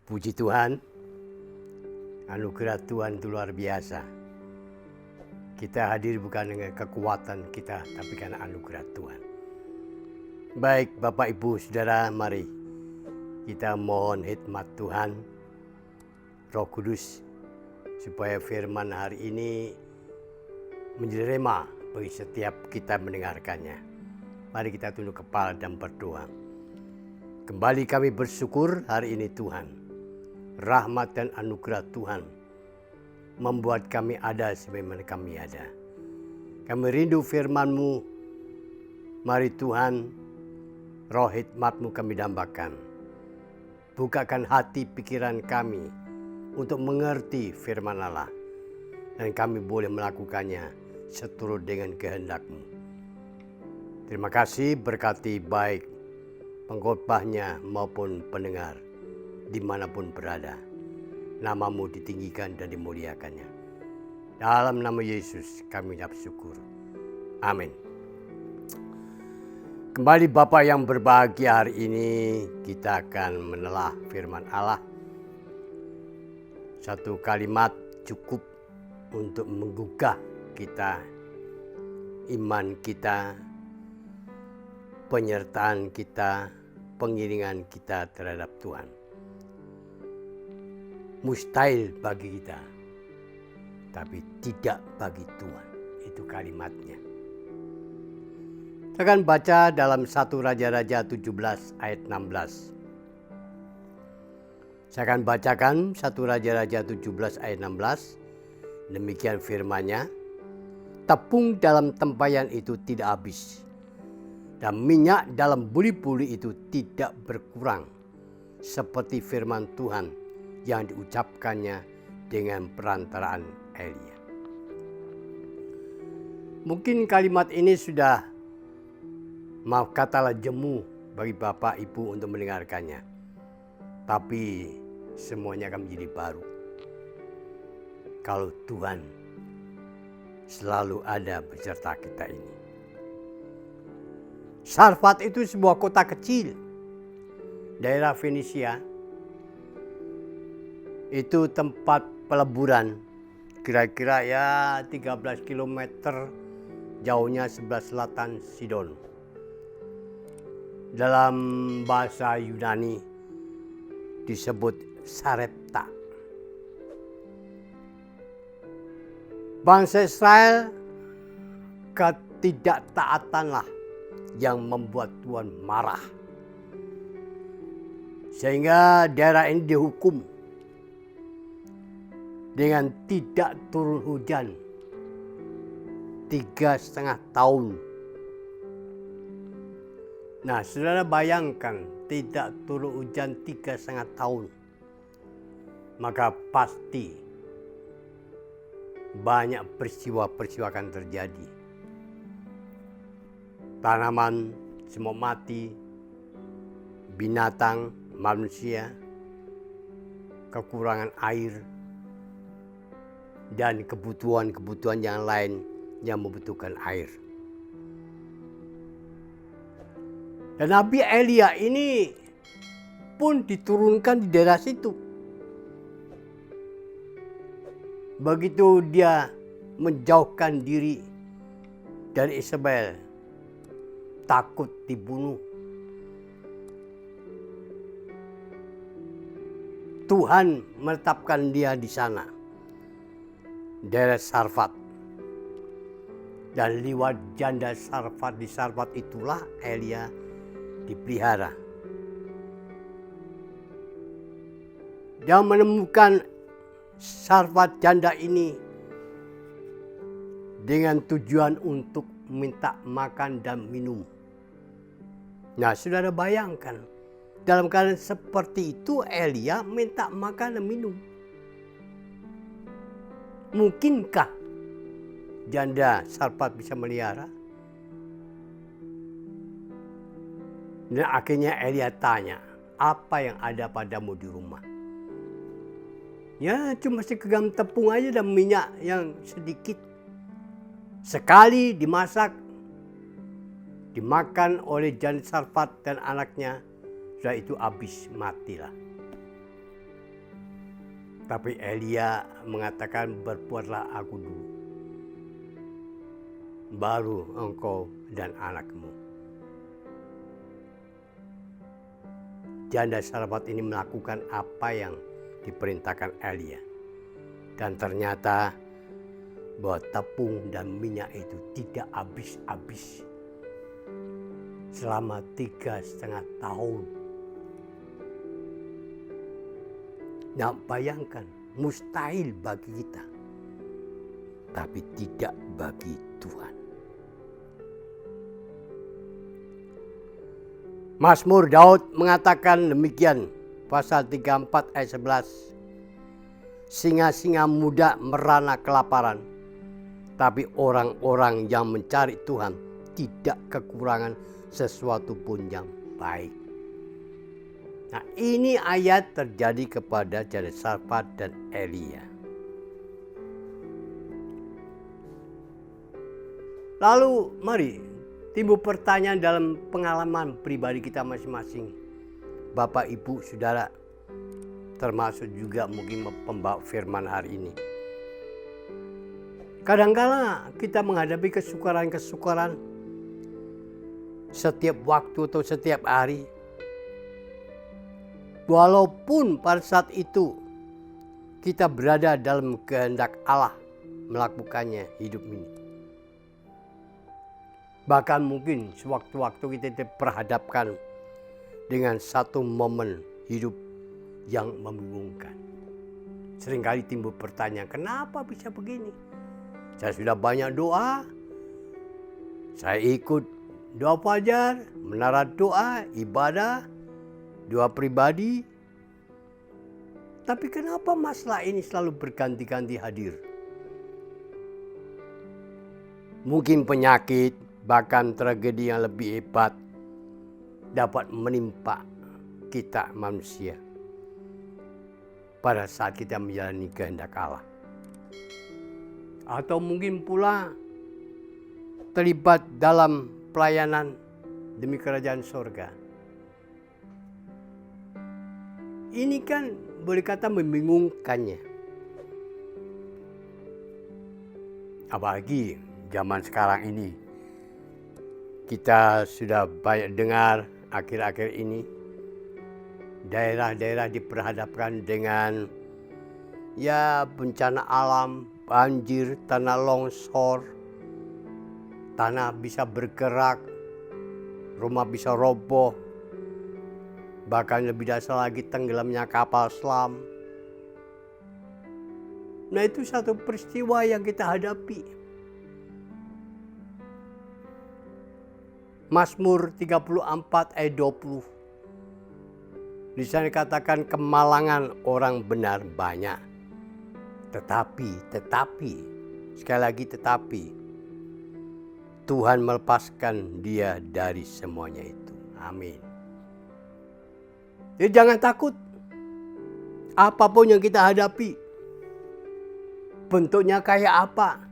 Puji Tuhan, anugerah Tuhan itu luar biasa. Kita hadir bukan dengan kekuatan kita, tapi karena anugerah Tuhan. Baik Bapak Ibu Saudara, mari kita mohon hikmat Tuhan, Roh Kudus, supaya firman hari ini menjadi rema bagi setiap kita mendengarkannya. Mari kita tunduk kepala dan berdoa. Kembali kami bersyukur hari ini Tuhan. Rahmat dan anugerah Tuhan membuat kami ada sebagaimana kami ada. Kami rindu firman-Mu. Mari Tuhan, roh hikmat-Mu kami dambakan. Bukakan hati pikiran kami untuk mengerti firman Allah. Dan kami boleh melakukannya seturut dengan kehendak-Mu. Terima kasih, berkati baik pengkhotbahnya maupun pendengar dimanapun berada. Nama-Mu ditinggikan dan dimuliakannya. Dalam nama Yesus kami ucap syukur. Amin. Kembali Bapak yang berbahagia, hari ini kita akan menelah firman Allah. Satu kalimat cukup untuk menggugah kita, iman kita, penyertaan kita, pengiringan kita terhadap Tuhan. Mustahil bagi kita, tapi tidak bagi Tuhan. Itu kalimatnya. Saya akan baca dalam 1 Raja-Raja 17 ayat 16. Saya akan bacakan 1 Raja-Raja 17 ayat 16. Demikian firman-Nya. Tepung dalam tempayan itu tidak habis, dan minyak dalam buli-buli itu tidak berkurang, seperti firman Tuhan yang diucapkannya dengan perantaraan Elia. Mungkin kalimat ini sudah, maaf katalah, jemu bagi Bapak Ibu untuk mendengarkannya. Tapi semuanya akan menjadi baru kalau Tuhan selalu ada beserta kita ini. Sarfat itu sebuah kota kecil, daerah Fenisia. Itu tempat peleburan, kira-kira 13 km jauhnya sebelah selatan Sidon. Dalam bahasa Yunani disebut Sarepta. Bangsa Israel, ketidaktaatanlah yang membuat Tuhan marah. Sehingga daerah ini dihukum dengan tidak turun hujan 3,5 tahun. Nah, saudara bayangkan tidak turun hujan 3,5 tahun. Maka pasti banyak peristiwa-peristiwa akan terjadi. Tanaman semua mati, binatang, manusia, kekurangan air, dan kebutuhan-kebutuhan yang lain yang membutuhkan air. Dan Nabi Elia ini pun diturunkan di daerah situ. Begitu dia menjauhkan diri dari Isabel, takut dibunuh, Tuhan menetapkan dia di sana, daerah Sarfat. Dan lewat janda Sarfat, di Sarfat itulah Elia dipelihara. Dia menemukan Sarfat janda ini dengan tujuan untuk minta makan dan minum. Nah, saudara bayangkan, dalam keadaan seperti itu Elia minta makan dan minum. Mungkinkah janda Sarfat bisa melihara? Dan akhirnya Elia tanya, apa yang ada padamu di rumah? Ya, cuma segenggam tepung aja dan minyak yang sedikit. Sekali dimasak, dimakan oleh janda Sarfat dan anaknya, sudah itu habis, matilah. Tapi Elia mengatakan, berbuatlah aku dulu, baru engkau dan anakmu. Janda Sarfat ini melakukan apa yang diperintahkan Elia. Dan ternyata bahwa tepung dan minyak itu tidak habis-habis selama 3,5 tahun. Nah, bayangkan, mustahil bagi kita, tapi tidak bagi Tuhan. Mazmur Daud mengatakan demikian, pasal 34 ayat 11. Singa-singa muda merana kelaparan, tapi orang-orang yang mencari Tuhan tidak kekurangan sesuatu pun yang baik. Nah, ini ayat terjadi kepada Janda Sarfat dan Elia. Lalu mari timbul pertanyaan dalam pengalaman pribadi kita masing-masing. Bapak, Ibu, Saudara, termasuk juga mungkin pembawa firman hari ini. Kadang-kala kita menghadapi kesukaran-kesukaran setiap waktu atau setiap hari. Walaupun pada saat itu kita berada dalam kehendak Allah melakukannya hidup ini. Bahkan mungkin sewaktu-waktu kita diperhadapkan dengan satu momen hidup yang membingungkan. Seringkali timbul pertanyaan, kenapa bisa begini? Saya sudah banyak doa, saya ikut doa fajar, menara doa, ibadah, doa pribadi. Tapi kenapa masalah ini selalu berganti-ganti hadir? Mungkin penyakit, bahkan tragedi yang lebih hebat dapat menimpa kita manusia pada saat kita menjalani kehendak Allah. Atau mungkin pula terlibat dalam pelayanan demi kerajaan surga. Ini kan boleh kata membingungkannya. Apalagi zaman sekarang ini. Kita sudah banyak dengar akhir-akhir ini. Daerah-daerah diperhadapkan dengan bencana alam, banjir, tanah longsor. Tanah bisa bergerak, rumah bisa roboh. Bahkan lebih dasar lagi tenggelamnya kapal selam. Nah, itu satu peristiwa yang kita hadapi. Mazmur 34 ayat 20. Di sana dikatakan kemalangan orang benar banyak. Tetapi, sekali lagi tetapi, Tuhan melepaskan dia dari semuanya itu. Amin. Jadi jangan takut. Apapun yang kita hadapi, bentuknya kayak apa.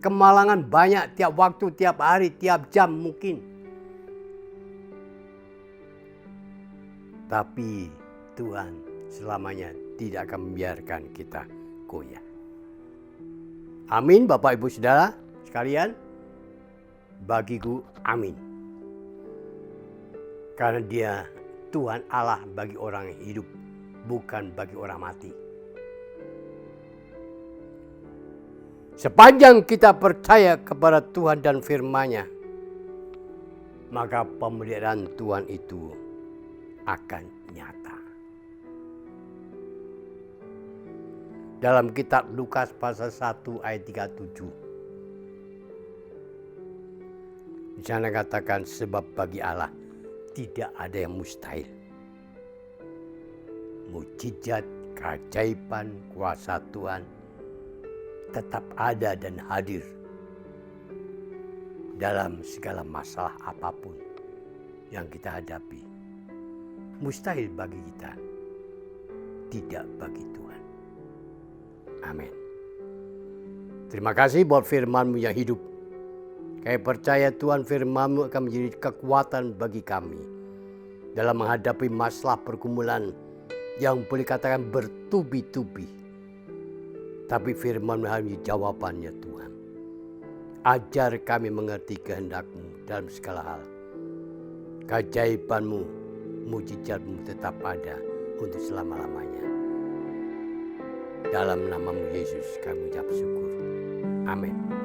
Kemalangan banyak tiap waktu, tiap hari, tiap jam mungkin. Tapi Tuhan selamanya tidak akan membiarkan kita goyah. Amin, Bapak Ibu Saudara sekalian. Bagiku amin. Karena dia Tuhan Allah bagi orang yang hidup, bukan bagi orang mati. Sepanjang kita percaya kepada Tuhan dan firman-Nya, maka pemeliharaan Tuhan itu akan nyata. Dalam kitab Lukas pasal 1 ayat 37. Di sana katakan, sebab bagi Allah tidak ada yang mustahil. Mukjizat, keajaiban, kuasa Tuhan tetap ada dan hadir dalam segala masalah apapun yang kita hadapi. Mustahil bagi kita, tidak bagi Tuhan. Amin. Terima kasih buat firman-Mu yang hidup. Kami percaya Tuhan, firman-Mu akan menjadi kekuatan bagi kami dalam menghadapi masalah pergumulan yang boleh katakan bertubi-tubi. Tapi firman menjadi jawabannya Tuhan. Ajar kami mengerti kehendak-Mu dalam segala hal. Keajaiban-Mu, mujizat-Mu tetap ada untuk selama-lamanya. Dalam nama-Mu Yesus kami ucap syukur. Amin.